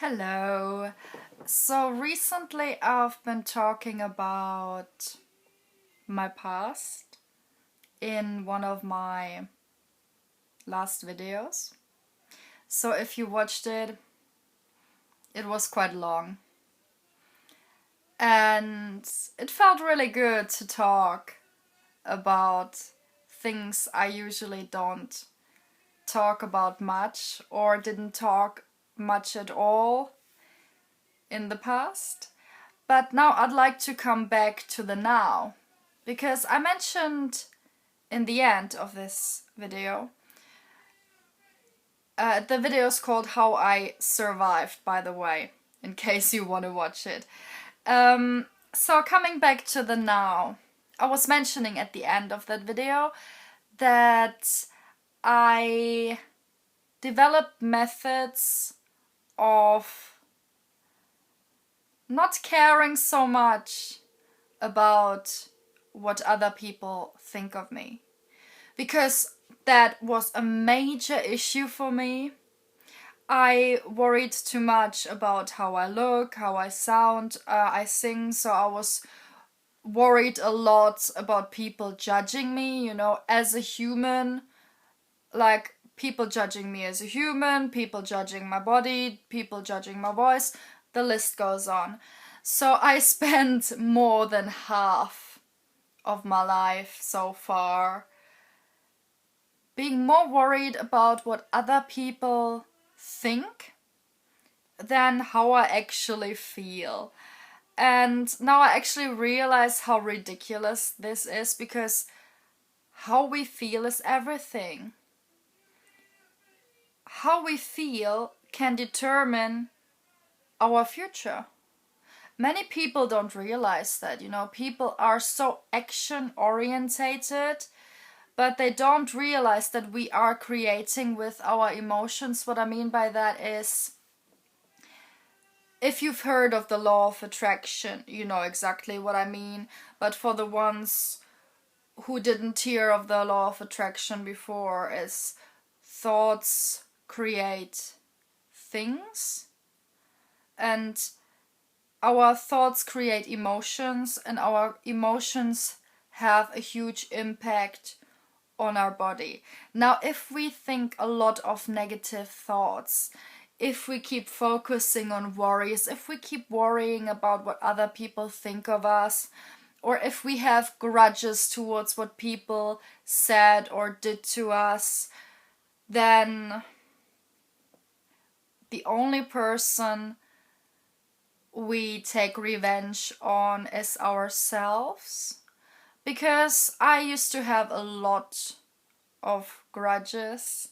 Hello. So recently I've been talking about my past in one of my last videos. So if you watched it, it was quite long. And it felt really good to talk about things I usually don't talk about much or didn't talk much at all in the past. But now I'd like to come back to the now, because I mentioned in the end of this video, the video is called How I Survived, by the way, in case you want to watch it. So coming back to the now, I was mentioning at the end of that video that I developed methods of not caring so much about what other people think of me, because that was a major issue for me. I worried too much about how I look, how I sound, I sing, so I was worried a lot about people judging me, as a human, like people judging me as a human, people judging my body, people judging my voice, the list goes on. So I spent more than half of my life so far being more worried about what other people think than how I actually feel. And now I actually realize how ridiculous this is, because how we feel is everything. How we feel can determine our future. Many people don't realize that, people are so action orientated, but they don't realize that we are creating with our emotions. What I mean by that is, if you've heard of the law of attraction, you know exactly what I mean. But for the ones who didn't hear of the law of attraction before, is thoughts create things, and our thoughts create emotions, and our emotions have a huge impact on our body. Now, if we think a lot of negative thoughts, if we keep focusing on worries, if we keep worrying about what other people think of us, or if we have grudges towards what people said or did to us, then the only person we take revenge on is ourselves. Because I used to have a lot of grudges.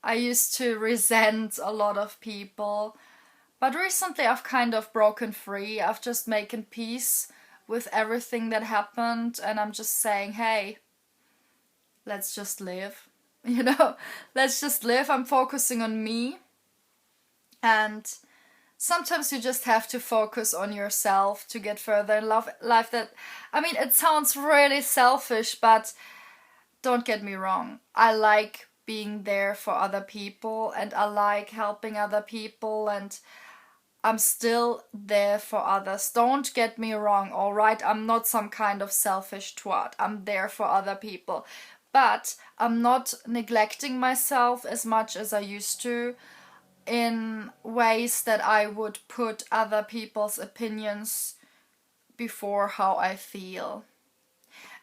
I used to resent a lot of people. But recently I've kind of broken free. I've just making peace with everything that happened, and I'm just saying, hey, let's just live. Let's just live. I'm focusing on me. And sometimes you just have to focus on yourself to get further in life. It sounds really selfish, but don't get me wrong. I like being there for other people, and I like helping other people, and I'm still there for others. Don't get me wrong, alright? I'm not some kind of selfish twat. I'm there for other people. But I'm not neglecting myself as much as I used to, in ways that I would put other people's opinions before how I feel.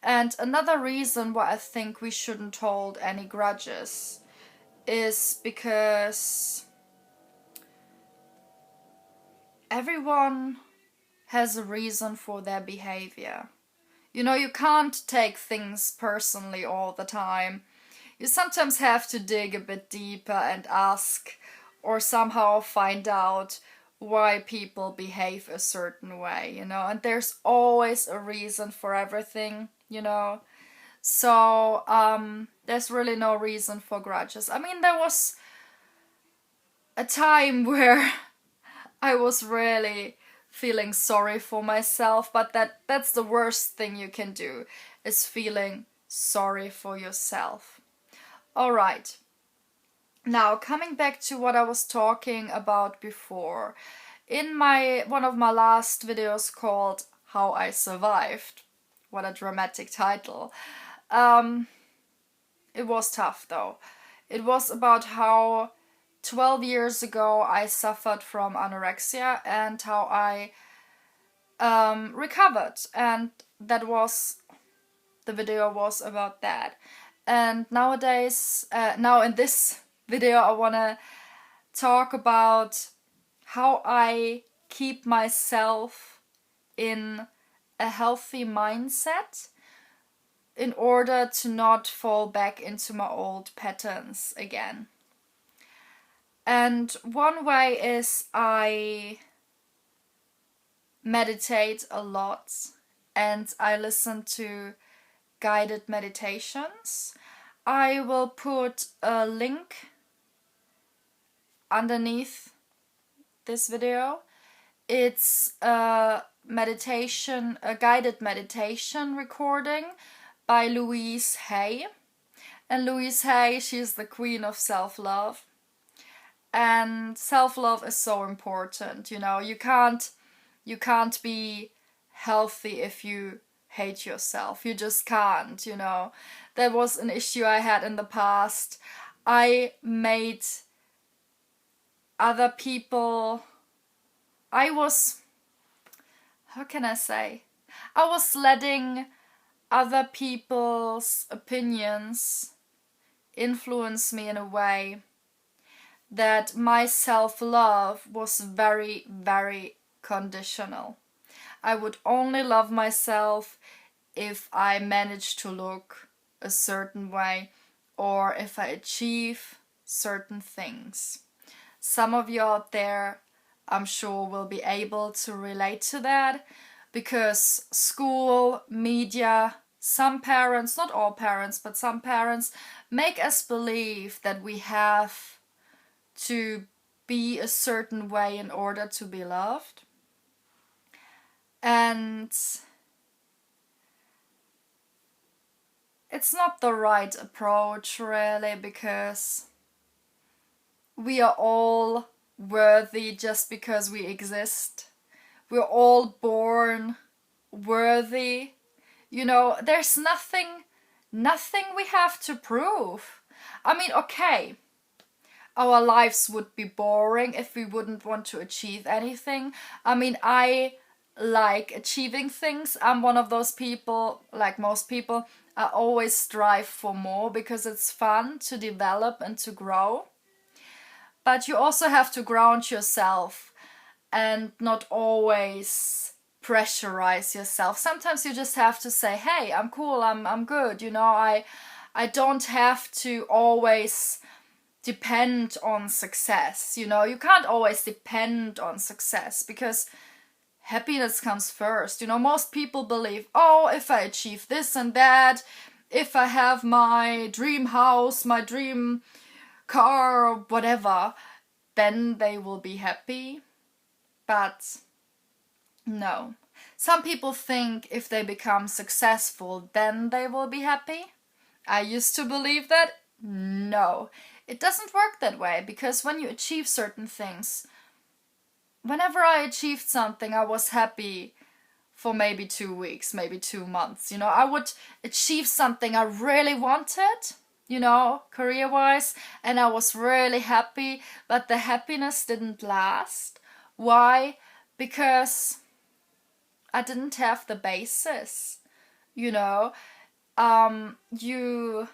And another reason why I think we shouldn't hold any grudges is because everyone has a reason for their behavior. You can't take things personally all the time. You sometimes have to dig a bit deeper and ask, or somehow find out why people behave a certain way, and there's always a reason for everything, so there's really no reason for grudges. There was a time where I was really feeling sorry for myself, but that's the worst thing you can do, is feeling sorry for yourself. Alright. Now, coming back to what I was talking about before, in my one of my last videos called How I Survived, what a dramatic title, it was tough though. It was about how 12 years ago I suffered from anorexia and how I recovered, and the video was about that. And nowadays, now in this video, I want to talk about how I keep myself in a healthy mindset in order to not fall back into my old patterns again. And one way is I meditate a lot and I listen to guided meditations. I will put a link underneath this video. It's a guided meditation recording by Louise Hay. And Louise Hay, she's the queen of self-love. And self-love is so important, you know. You can't be healthy if you hate yourself. You just can't, you know. That was an issue I had in the past. I made other people, I was letting other people's opinions influence me in a way that my self-love was very, very conditional. I would only love myself if I managed to look a certain way or if I achieve certain things. Some of you out there, I'm sure, will be able to relate to that because school, media, some parents, not all parents, but some parents make us believe that we have to be a certain way in order to be loved. And it's not the right approach really, because we are all worthy just because we exist. We're all born worthy. You know, there's nothing we have to prove. I mean, okay, our lives would be boring if we wouldn't want to achieve anything. I mean, I like achieving things. I'm one of those people, like most people, I always strive for more because it's fun to develop and to grow. But you also have to ground yourself and not always pressurize yourself. Sometimes you just have to say, hey, I'm cool, I'm good, you know, I don't have to always depend on success, you know. You can't always depend on success because happiness comes first. You know, most people believe, oh, if I achieve this and that, if I have my dream house, my dream car, whatever, then they will be happy. But no. Some people think if they become successful, then they will be happy. I used to believe that. No, it doesn't work that way, because when you achieve certain things, whenever I achieved something, I was happy for maybe 2 weeks, maybe 2 months. You know, I would achieve something I really wanted, you know, career-wise, and I was really happy, but the happiness didn't last. Why? Because I didn't have the basis, you know. You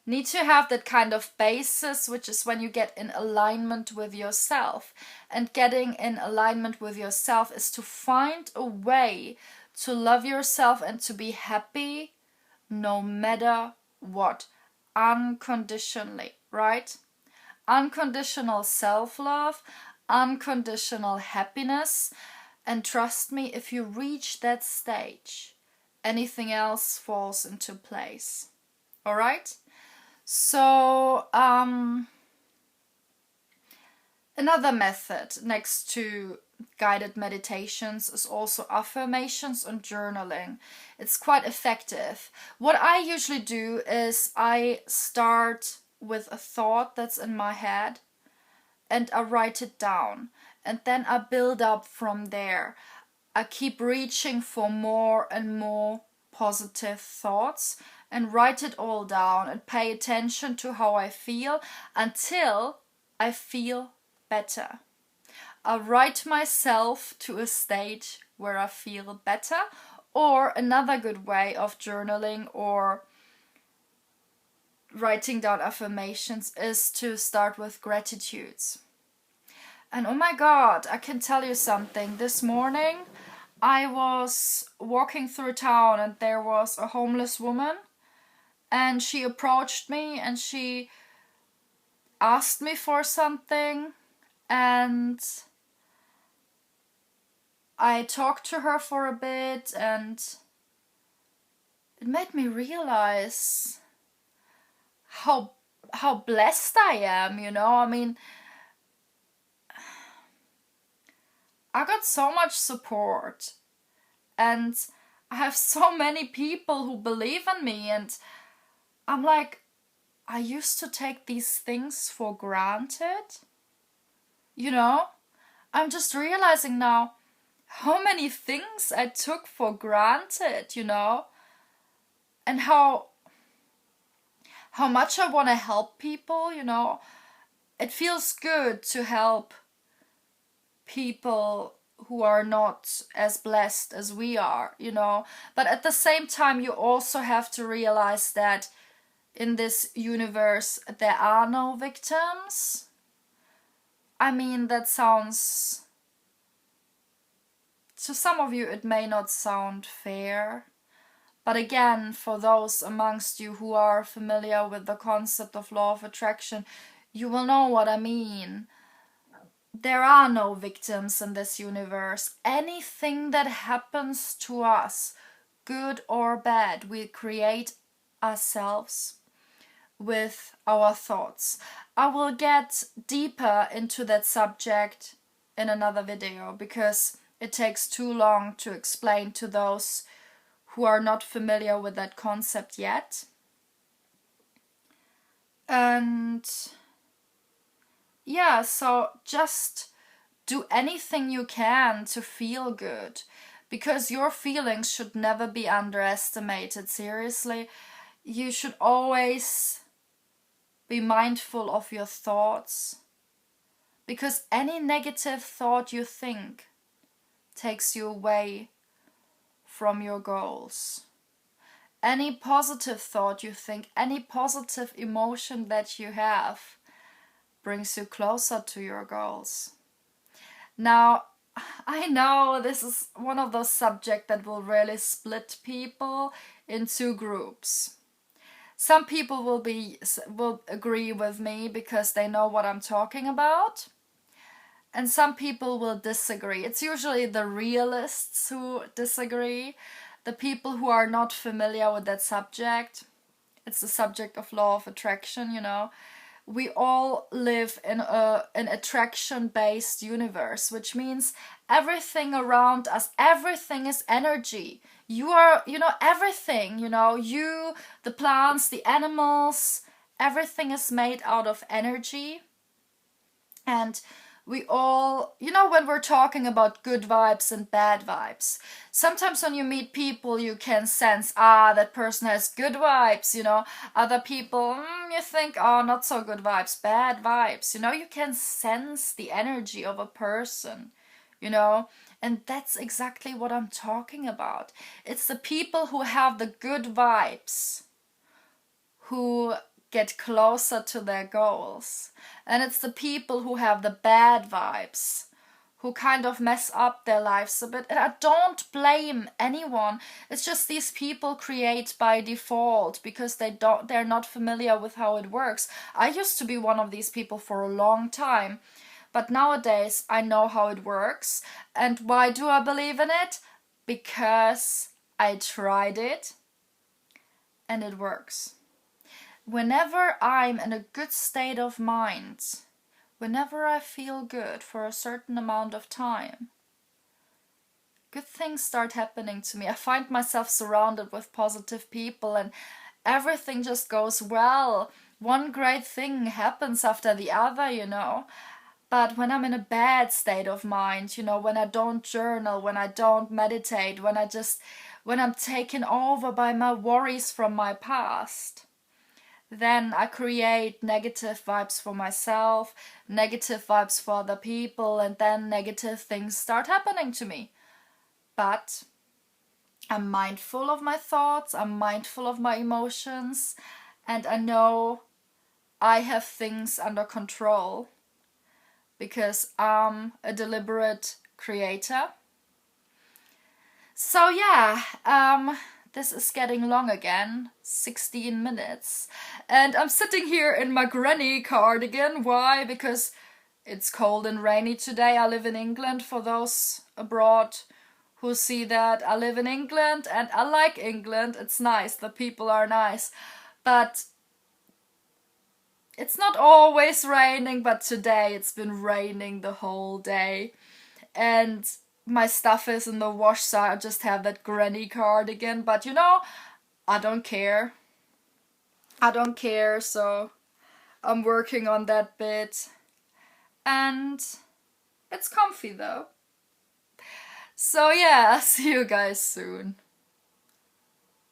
need to have that kind of basis, which is when you get in alignment with yourself. And getting in alignment with yourself is to find a way to love yourself and to be happy no matter what, unconditionally, right? Unconditional self-love, unconditional happiness. And trust me, if you reach that stage, anything else falls into place. All right? So, another method next to guided meditations is also affirmations and journaling. It's quite effective. What I usually do is I start with a thought that's in my head, and I write it down. And then I build up from there. I keep reaching for more and more positive thoughts and write it all down and pay attention to how I feel until I feel better. I write myself to a state where I feel better. Or another good way of journaling or writing down affirmations is to start with gratitudes. And oh my god, I can tell you something. This morning I was walking through town and there was a homeless woman, and she approached me and she asked me for something, and I talked to her for a bit, and it made me realize how blessed I am, you know? I mean, I got so much support, and I have so many people who believe in me, and I'm like, I used to take these things for granted, you know? I'm just realizing now how many things I took for granted, you know? And how much I want to help people, you know? It feels good to help people who are not as blessed as we are, you know? But at the same time, you also have to realize that in this universe, there are no victims. I mean, that sounds... To some of you, it may not sound fair. But again, for those amongst you who are familiar with the concept of law of attraction, you will know what I mean. There are no victims in this universe. Anything that happens to us, good or bad, we create ourselves with our thoughts. I will get deeper into that subject in another video because it takes too long to explain to those who are not familiar with that concept yet. And yeah, so just do anything you can to feel good, because your feelings should never be underestimated. Seriously, you should always be mindful of your thoughts, because any negative thought you think takes you away from your goals. Any positive thought you think, any positive emotion that you have brings you closer to your goals. Now, I know this is one of those subjects that will really split people in two groups. Some people will agree with me because they know what I'm talking about. And some people will disagree. It's usually the realists who disagree, the people who are not familiar with that subject. It's the subject of law of attraction, you know. We all live in an attraction-based universe, which means everything around us, everything is energy. You are, you know, everything, you know, you, the plants, the animals, everything is made out of energy. And we all, you know, when we're talking about good vibes and bad vibes, sometimes when you meet people, you can sense, that person has good vibes, you know. Other people, you think, not so good vibes, bad vibes, you know. You can sense the energy of a person, you know. And that's exactly what I'm talking about. It's the people who have the good vibes who get closer to their goals. And it's the people who have the bad vibes who kind of mess up their lives a bit. And I don't blame anyone. It's just these people create by default because they're not familiar with how it works. I used to be one of these people for a long time, but nowadays I know how it works. And why do I believe in it? Because I tried it and it works. Whenever I'm in a good state of mind, whenever I feel good for a certain amount of time, good things start happening to me. I find myself surrounded with positive people and everything just goes well. one great thing happens after the other, you know. But when I'm in a bad state of mind, you know, when I don't journal, when I don't meditate, when I'm taken over by my worries from my past, then I create negative vibes for myself, negative vibes for other people, and then negative things start happening to me. But I'm mindful of my thoughts, I'm mindful of my emotions, and I know I have things under control because I'm a deliberate creator. So yeah, this is getting long again, 16 minutes. And I'm sitting here in my granny cardigan. Why? Because it's cold and rainy today. I live in England, for those abroad who see that. I live in England and I like England. It's nice, the people are nice. But it's not always raining, but today it's been raining the whole day. And my stuff is in the wash, so I just have that granny cardigan. But you know, I don't care. I don't care, so I'm working on that bit. And it's comfy though. So yeah, see you guys soon.